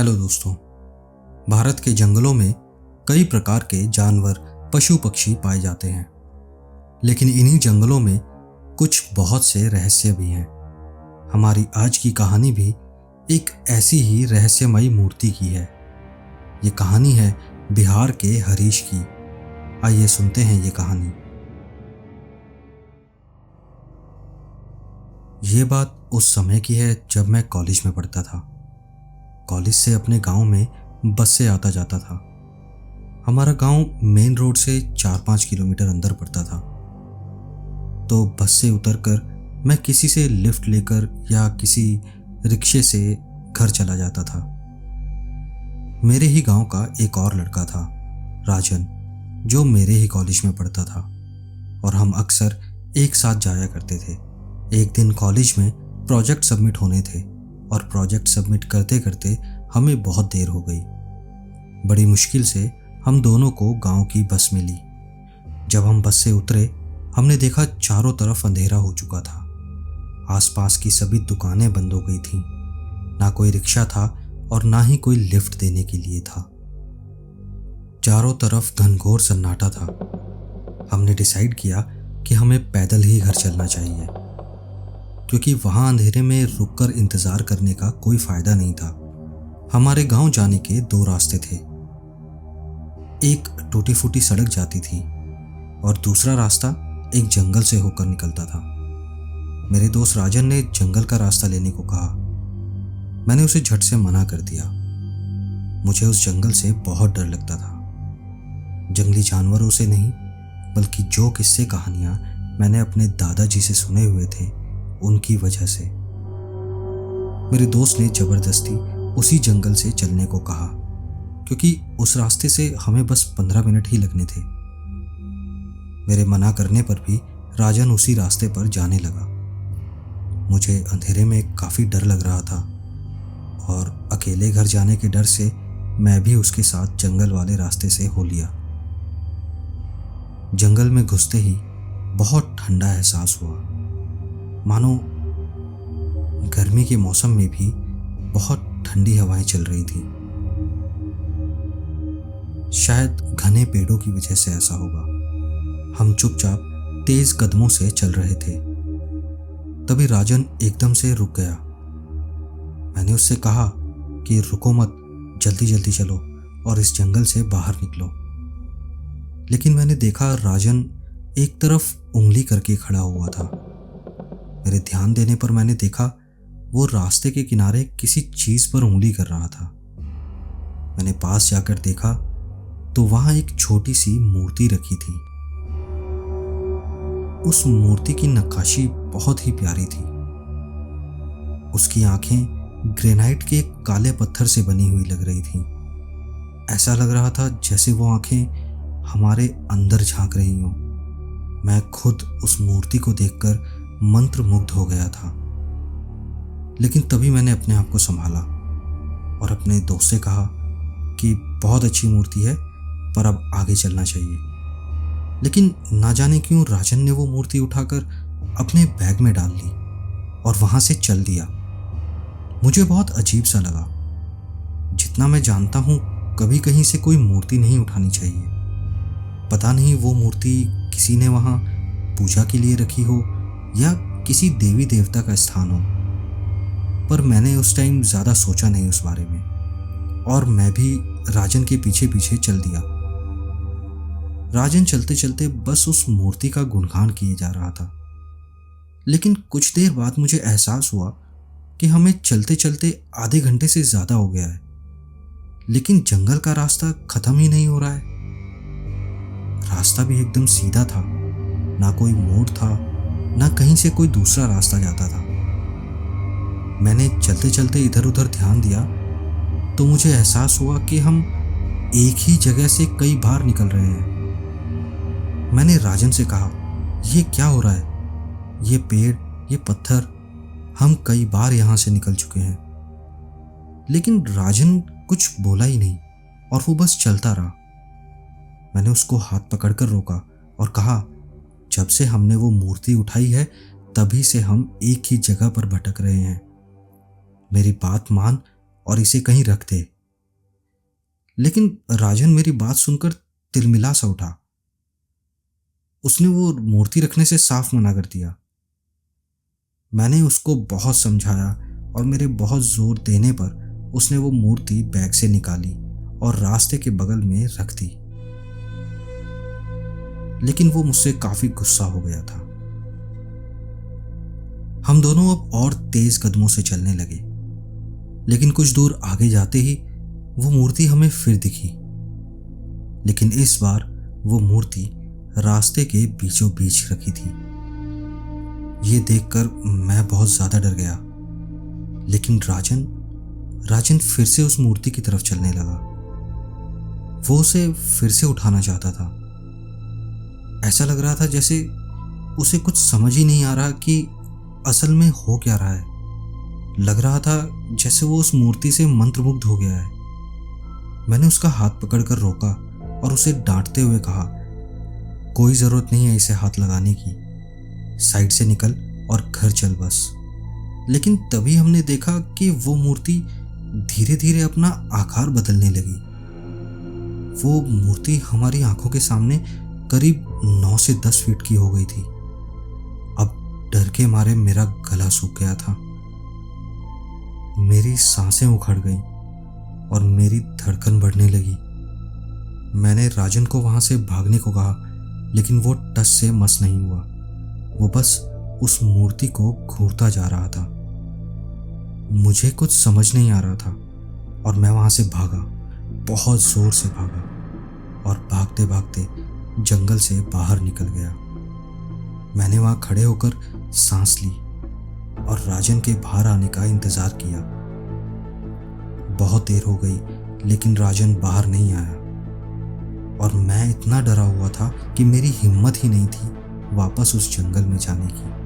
Hello दोस्तों। भारत के जंगलों में कई प्रकार के जानवर, पशु पक्षी पाए जाते हैं, लेकिन इन्हीं जंगलों में कुछ बहुत से रहस्य भी हैं। हमारी आज की कहानी भी एक ऐसी ही रहस्यमयी मूर्ति की है। ये कहानी है बिहार के हरीश की। आइए सुनते हैं ये कहानी। ये बात उस समय की है जब मैं कॉलेज में पढ़ता था। कॉलेज से अपने गांव में बस से आता जाता था। हमारा गांव मेन रोड से 4-5 किलोमीटर अंदर पड़ता था। तो बस से उतरकर मैं किसी से लिफ्ट लेकर या किसी रिक्शे से घर चला जाता था। मेरे ही गांव का एक और लड़का था, राजन, जो मेरे ही कॉलेज में पढ़ता था और हम अक्सर एक साथ जाया करते थे। एक दिन कॉलेज में प्रोजेक्ट सबमिट होने थे और प्रोजेक्ट सबमिट करते करते हमें बहुत देर हो गई। बड़ी मुश्किल से हम दोनों को गांव की बस मिली। जब हम बस से उतरे, हमने देखा चारों तरफ अंधेरा हो चुका था। आसपास की सभी दुकानें बंद हो गई थीं। ना कोई रिक्शा था और ना ही कोई लिफ्ट देने के लिए था। चारों तरफ घनघोर सन्नाटा था। हमने डिसाइड किया कि हमें पैदल ही घर चलना चाहिए, क्योंकि वहां अंधेरे में रुककर इंतजार करने का कोई फायदा नहीं था। हमारे गांव जाने के 2 रास्ते थे। एक टूटी फूटी सड़क जाती थी और दूसरा रास्ता एक जंगल से होकर निकलता था। मेरे दोस्त राजन ने जंगल का रास्ता लेने को कहा। मैंने उसे झट से मना कर दिया। मुझे उस जंगल से बहुत डर लगता था। जंगली जानवरों से नहीं, बल्कि जो किस्से कहानियां मैंने अपने दादाजी से सुने हुए थे, उनकी वजह से। मेरे दोस्त ने जबरदस्ती उसी जंगल से चलने को कहा, क्योंकि उस रास्ते से हमें बस 15 मिनट ही लगने थे। मेरे मना करने पर भी राजन उसी रास्ते पर जाने लगा। मुझे अंधेरे में काफी डर लग रहा था और अकेले घर जाने के डर से मैं भी उसके साथ जंगल वाले रास्ते से हो लिया। जंगल में घुसते ही बहुत ठंडा एहसास हुआ, मानो गर्मी के मौसम में भी बहुत ठंडी हवाएं चल रही थी। शायद घने पेड़ों की वजह से ऐसा होगा। हम चुपचाप तेज कदमों से चल रहे थे। तभी राजन एकदम से रुक गया। मैंने उससे कहा कि रुको मत, जल्दी जल्दी चलो और इस जंगल से बाहर निकलो। लेकिन मैंने देखा राजन एक तरफ उंगली करके खड़ा हुआ था। मेरे ध्यान देने पर मैंने देखा वो रास्ते के किनारे किसी चीज पर उंगली कर रहा था। मैंने पास जाकर देखा तो वहां एक छोटी सी मूर्ति रखी थी। उस मूर्ति की नक्काशी बहुत ही प्यारी थी। उसकी आंखें ग्रेनाइट के काले पत्थर से बनी हुई लग रही थीं। ऐसा लग रहा था जैसे वो आंखें हमारे अंदर झांक रही हों। मैं खुद उस मूर्ति को देखकर मंत्रमुग्ध हो गया था। लेकिन तभी मैंने अपने आप को संभाला और अपने दोस्त से कहा कि बहुत अच्छी मूर्ति है, पर अब आगे चलना चाहिए। लेकिन ना जाने क्यों राजन ने वो मूर्ति उठाकर अपने बैग में डाल ली और वहां से चल दिया। मुझे बहुत अजीब सा लगा। जितना मैं जानता हूं, कभी कहीं से कोई मूर्ति नहीं उठानी चाहिए। पता नहीं वो मूर्ति किसी ने वहां पूजा के लिए रखी हो या किसी देवी देवता का स्थान हो, पर मैंने उस टाइम ज़्यादा सोचा नहीं उस बारे में और मैं भी राजन के पीछे पीछे चल दिया। राजन चलते चलते बस उस मूर्ति का गुणगान किए जा रहा था। लेकिन कुछ देर बाद मुझे एहसास हुआ कि हमें चलते चलते आधे घंटे से ज़्यादा हो गया है, लेकिन जंगल का रास्ता खत्म ही नहीं हो रहा है। रास्ता भी एकदम सीधा था, ना कोई मोड़ था, ना कहीं से कोई दूसरा रास्ता जाता था। मैंने चलते चलते इधर उधर ध्यान दिया तो मुझे एहसास हुआ कि हम एक ही जगह से कई बार निकल रहे हैं। मैंने राजन से कहा, ये क्या हो रहा है? ये पेड़, ये पत्थर, हम कई बार यहां से निकल चुके हैं। लेकिन राजन कुछ बोला ही नहीं और वो बस चलता रहा। मैंने उसको हाथ पकड़कर रोका और कहा, जब से हमने वो मूर्ति उठाई है तभी से हम एक ही जगह पर भटक रहे हैं। मेरी बात मान और इसे कहीं रख दे। लेकिन राजन मेरी बात सुनकर तिलमिला सा उठा। उसने वो मूर्ति रखने से साफ मना कर दिया। मैंने उसको बहुत समझाया और मेरे बहुत जोर देने पर उसने वो मूर्ति बैग से निकाली और रास्ते के बगल में रख दी। लेकिन वो मुझसे काफी गुस्सा हो गया था। हम दोनों अब और तेज कदमों से चलने लगे, लेकिन कुछ दूर आगे जाते ही वो मूर्ति हमें फिर दिखी। लेकिन इस बार वो मूर्ति रास्ते के बीचों बीच रखी थी। ये देखकर मैं बहुत ज्यादा डर गया। लेकिन राजन फिर से उस मूर्ति की तरफ चलने लगा। वो उसे फिर से उठाना चाहता था। ऐसा लग रहा था जैसे उसे कुछ समझ ही नहीं आ रहा कि असल में हो क्या रहा है। लग रहा था जैसे वो उस मूर्ति से मंत्रमुग्ध हो गया है। मैंने उसका हाथ पकड़कर रोका और उसे डांटते हुए कहा, कोई जरूरत नहीं है इसे हाथ लगाने की, साइड से निकल और घर चल बस। लेकिन तभी हमने देखा कि वो मूर्ति धीरे धीरे अपना आकार बदलने लगी। वो मूर्ति हमारी आंखों के सामने करीब 9 से 10 फीट की हो गई थी। अब डर के मारे मेरा गला सूख गया था। मेरी सांसें उखड़ गईं और मेरी धड़कन बढ़ने लगी। मैंने राजन को वहां से भागने को कहा, लेकिन वो टस से मस नहीं हुआ। वो बस उस मूर्ति को घूरता जा रहा था। मुझे कुछ समझ नहीं आ रहा था और मैं वहां से भागा, बहुत जोर से भागा और भागते भागते जंगल से बाहर निकल गया। मैंने वहां खड़े होकर सांस ली और राजन के बाहर आने का इंतजार किया। बहुत देर हो गई, लेकिन राजन बाहर नहीं आया और मैं इतना डरा हुआ था कि मेरी हिम्मत ही नहीं थी वापस उस जंगल में जाने की।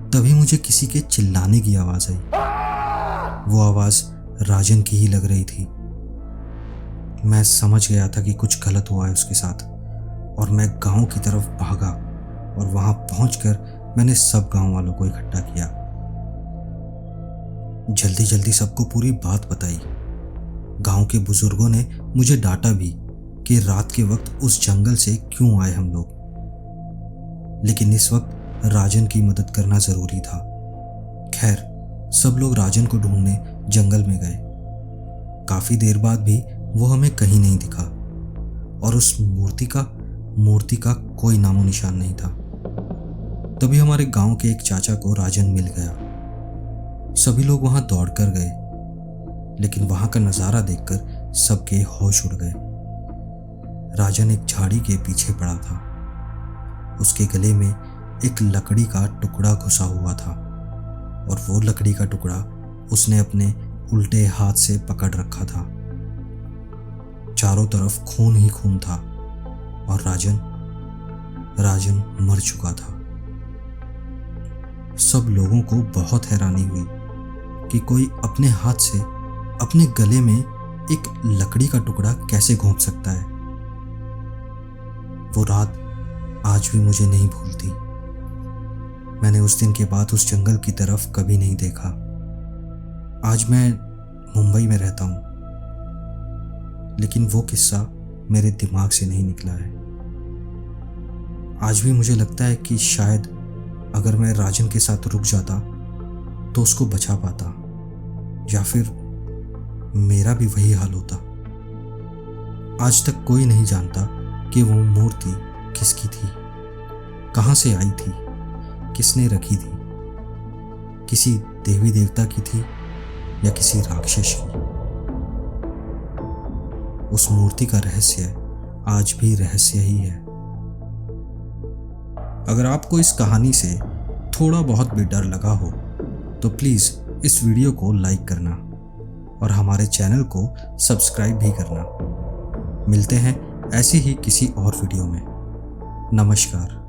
तभी मुझे किसी के चिल्लाने की आवाज आई। वो आवाज राजन की ही लग रही थी। मैं समझ गया था कि कुछ गलत हुआ है उसके साथ और मैं गांव की तरफ भागा और वहां पहुंचकर मैंने सब गांव वालों को इकट्ठा किया। जल्दी जल्दी सबको पूरी बात बताई। गांव के बुजुर्गों ने मुझे डांटा भी कि रात के वक्त उस जंगल से क्यों आए हम लोग। लेकिन इस वक्त राजन की मदद करना जरूरी था। खैर, सब लोग राजन को ढूंढने जंगल में गए। काफी देर बाद भी वो हमें कहीं नहीं दिखा और उस मूर्ति का कोई नामो निशान नहीं था। तभी हमारे गांव के एक चाचा को राजन मिल गया। सभी लोग वहां दौड़कर गए, लेकिन वहां का नजारा देखकर सबके होश उड़ गए। राजन एक झाड़ी के पीछे पड़ा था। उसके गले में एक लकड़ी का टुकड़ा घुसा हुआ था और वो लकड़ी का टुकड़ा उसने अपने उल्टे हाथ से पकड़ रखा था। चारों तरफ खून ही खून था और राजन मर चुका था। सब लोगों को बहुत हैरानी हुई कि कोई अपने हाथ से अपने गले में एक लकड़ी का टुकड़ा कैसे घोंप सकता है। वो रात आज भी मुझे नहीं भूलती। मैंने उस दिन के बाद उस जंगल की तरफ कभी नहीं देखा। आज मैं मुंबई में रहता हूं, लेकिन वो किस्सा मेरे दिमाग से नहीं निकला है। आज भी मुझे लगता है कि शायद अगर मैं राजन के साथ रुक जाता तो उसको बचा पाता, या फिर मेरा भी वही हाल होता। आज तक कोई नहीं जानता कि वो मूर्ति किसकी थी, कहां से आई थी, किसने रखी थी, किसी देवी देवता की थी या किसी राक्षस की। उस मूर्ति का रहस्य आज भी रहस्य ही है। अगर आपको इस कहानी से थोड़ा बहुत भी डर लगा हो तो प्लीज़ इस वीडियो को लाइक करना और हमारे चैनल को सब्सक्राइब भी करना। मिलते हैं ऐसी ही किसी और वीडियो में। नमस्कार।